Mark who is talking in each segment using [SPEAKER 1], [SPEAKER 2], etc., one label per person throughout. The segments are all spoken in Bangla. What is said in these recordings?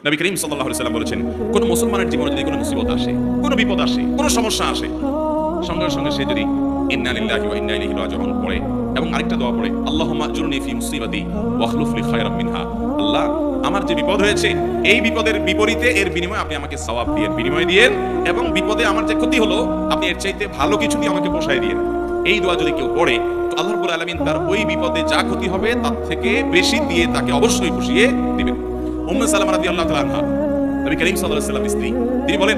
[SPEAKER 1] নবী করিম সাল্লাল্লাহু আলাইহি ওয়াসাল্লাম বলেছেন, কোন মুসলমানের জীবনে যদি কোনো মুসিবত আসে, কোনো বিপদ আসে, কোনো সমস্যা আসে, সঙ্গে সঙ্গে সে যদি ইন্না লিল্লাহি ওয়া ইন্না ইলাইহি রাজিউন পড়ে এবং আরেকটা দোয়া পড়ে, আল্লাহুম্মা আজরনি ফি মুসিবাতি ওয়াখলুফ লি খায়রাম মিনহা, আল্লাহ আমার যে বিপদ হয়েছে এই বিপদের বিপরীতে এর বিনিময়ে আপনি আমাকে সওয়াব দিয়েন, বিনিময় দিয়েন, এবং বিপদে আমার যে ক্ষতি হলো আপনি এর চাইতে ভালো কিছু দিয়ে আমাকে পোষায় দিয়েন। এই দোয়া যদি কেউ পড়ে তো আল্লাহ রাব্বুল আলামিন তার ওই বিপদে যা ক্ষতি হবে তার থেকে বেশি দিয়ে তাকে অবশ্যই পুষিয়ে দিবেন। উম্মে সালামা রাদিয়াল্লাহু তাআলা আনহা, নবী করিম সাল্লাল্লাহু আলাইহি ওয়াসাল্লামের স্ত্রী, তিনি বলেন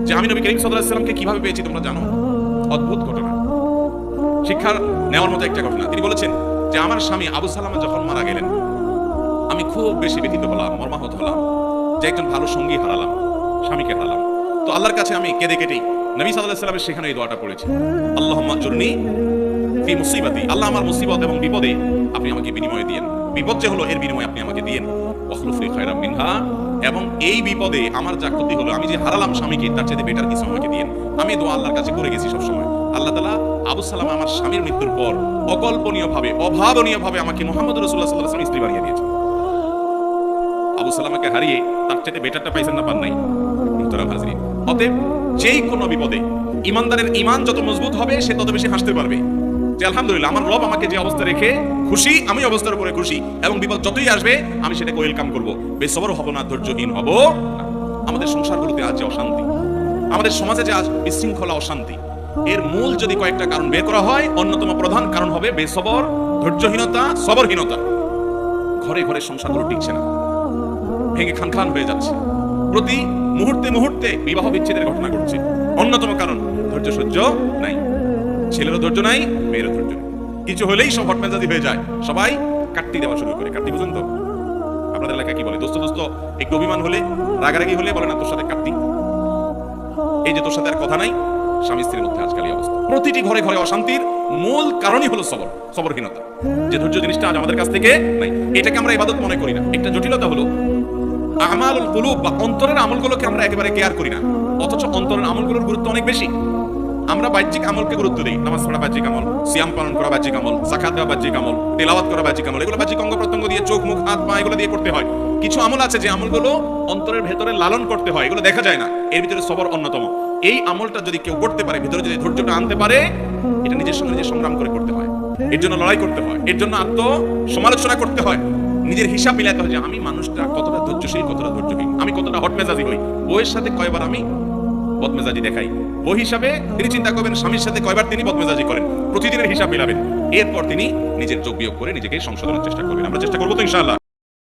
[SPEAKER 1] যে আমি নবী করিম সাল্লাল্লাহু আলাইহি ওয়াসাল্লামকে কিভাবে পেয়েছি তোমরা জানো? অদ্ভুত ঘটনা, শিক্ষার নেওয়ার মতো একটা ঘটনা। তিনি বলেছেন যে আমার স্বামী আবু সালামা যখন মারা গেলেন আমি খুব বেশি ব্যথিত হলাম, মর্মাহত হলাম যে একজন ভালো সঙ্গী হারালাম, স্বামীকে হারালাম। তো আল্লাহর কাছে আমি কেঁদে কেটেই নবী সাল্লাল্লাহু আলাইহি ওয়াসাল্লামের সেখানে এই দোয়াটা পড়েছি, আল্লাহুম্মা আজরনি ফি মুসিবাতি, আল্লাহ আমার মুসিবত এবং বিপদে আপনি আমাকে বিনিময় দিয়েন, বিপদ যে হলো এর বিনিময়ে আপনি আমাকে দিয়েন, ওয়াখলুফ লি খায়রাম মিনহা, এবং এই বিপদে আমার যা ক্ষতি হলো আমি যে হারালাম স্বামীকে তার চেয়ে বেটার কিছু আমাকে দিয়েন। আমি দোয়া আল্লাহর কাছে করে গেছি সব সময়। আল্লাহ তাআলা আবু সালামা আমার স্বামীর মৃত্যুর পর অকল্পনীয়ভাবে, অভাবনীয়ভাবে আমাকে মুহাম্মদ রাসূলুল্লাহ সাল্লাল্লাহু আলাইহি ওয়াসাল্লাম স্ত্রী বানিয়ে দিয়েছেন। আবু সালামাকে হারিয়ে তার চেয়ে বেটারটা পাইছেন না, পান নাই? মুহতারাম হাজরিন, অতএব যেই কোনো বিপদে ইমানদারের ঈমান যত মজবুত হবে সে তত বেশি হাসতে পারবে যে আলহামদুলিল্লাহ আমার রব আমাকে যে অবস্থা রেখে খুশি, আমি অবস্থার উপরে খুশি, এবং বিপদ যতই আসবে আমি সেটাকে ওয়েলকাম করব, বেসবর হব না, ধৈর্যহীন হব না। আমাদের সংসারগুলোতে আজ যে অশান্তি, আমাদের সমাজে যে আজ বিশৃঙ্খলা, অশান্তি, এর মূল যদি কয়েকটা কারণ বের করা হয়, অন্যতম প্রধান কারণ হবে বেসবর, ধৈর্যহীনতা, সবরহীনতা। ঘরে ঘরে সংসারগুলো টিকছে না, ভেঙে খান খান হয়ে যাচ্ছে, প্রতি মুহূর্তে মুহূর্তে বিবাহ বিচ্ছেদের ঘটনা ঘটছে। অন্যতম কারণ ধৈর্য সহ্য নাই, ছেলেরও ধৈর্য নাই, মেয়েরও ধৈর্য নাই, কিছু হলেই সব হটমেজাজি হয়ে যায়, সবাই কাটতি দেওয়া শুরু করে। কাটতি বুঝুন তো? আপনাদের এলাকায় কি বলে? দোস্ত দোস্ত একটু অভিমান হলে, রাগারাগি হলে বলে না তোর সাথে কাটতি। এই যে তোর সাথে আর কথা নাই, স্বামী স্ত্রীর মধ্যে আজকাল এই অবস্থা। প্রতিটি ঘরে ঘরে অশান্তির মূল কারণই হলো সবর, সবরহীনতা, যে ধৈর্য জিনিসটা আজ আমাদের কাছ থেকে নাই। এটাকে আমরা ইবাদত মনে করি না। একটা জটিলতা হলো আমালুল কুলুব বা অন্তরের আমলগুলোকে আমরা একেবারে কেয়ার করি না, অথচ অন্তরের আমলগুলোর গুরুত্ব অনেক বেশি। আমরা বাহ্যিক আমলকে গুরুত্ব দিই, নামাজ পড়া বাহ্যিক আমল, সিয়াম পালন করা বাহ্যিক আমল, যাকাত দেওয়া বাহ্যিক আমল, তেলাওয়াত করা বাহ্যিক আমল, এগুলো বাহ্যিক অঙ্গ প্রত্যঙ্গ দিয়ে, চোখ মুখ হাত পা এগুলো দিয়ে করতে হয়। কিছু আমল আছে যে আমলগুলো অন্তরের ভেতরে লালন করতে হয়, এগুলো দেখা যায় না, এর ভিতরে সবর অন্যতম। এই আমলটা যদি কেউ করতে পারে, ভিতরে যদি ধৈর্যটা আনতে পারে, এটা নিজের সঙ্গে নিজে সংগ্রাম করে করতে হয়, এর জন্য লড়াই করতে হয়, এর জন্য আত্ম সমালোচনা করতে হয়, নিজের হিসাব মিলাতে হয় যে আমি মানুষটা কতটা ধৈর্যশীল, কতটা ধৈর্যহীন, আমি কতটা হটমেজাজি হই, বউয়ের সাথে কয়বার আমি বদমেজাজি দেখাই। ওই হিসাবে তিনি চিন্তা করবেন স্বামীর সাথে কয়বার তিনি বদমেজাজি করেন, প্রতিদিনের হিসাব মিলাবেন, এরপর তিনি নিজের যোগ বিয়োগ করে নিজেকে সংশোধনের চেষ্টা করবেন। আমরা চেষ্টা করবো তো ইনশাআল্লাহ।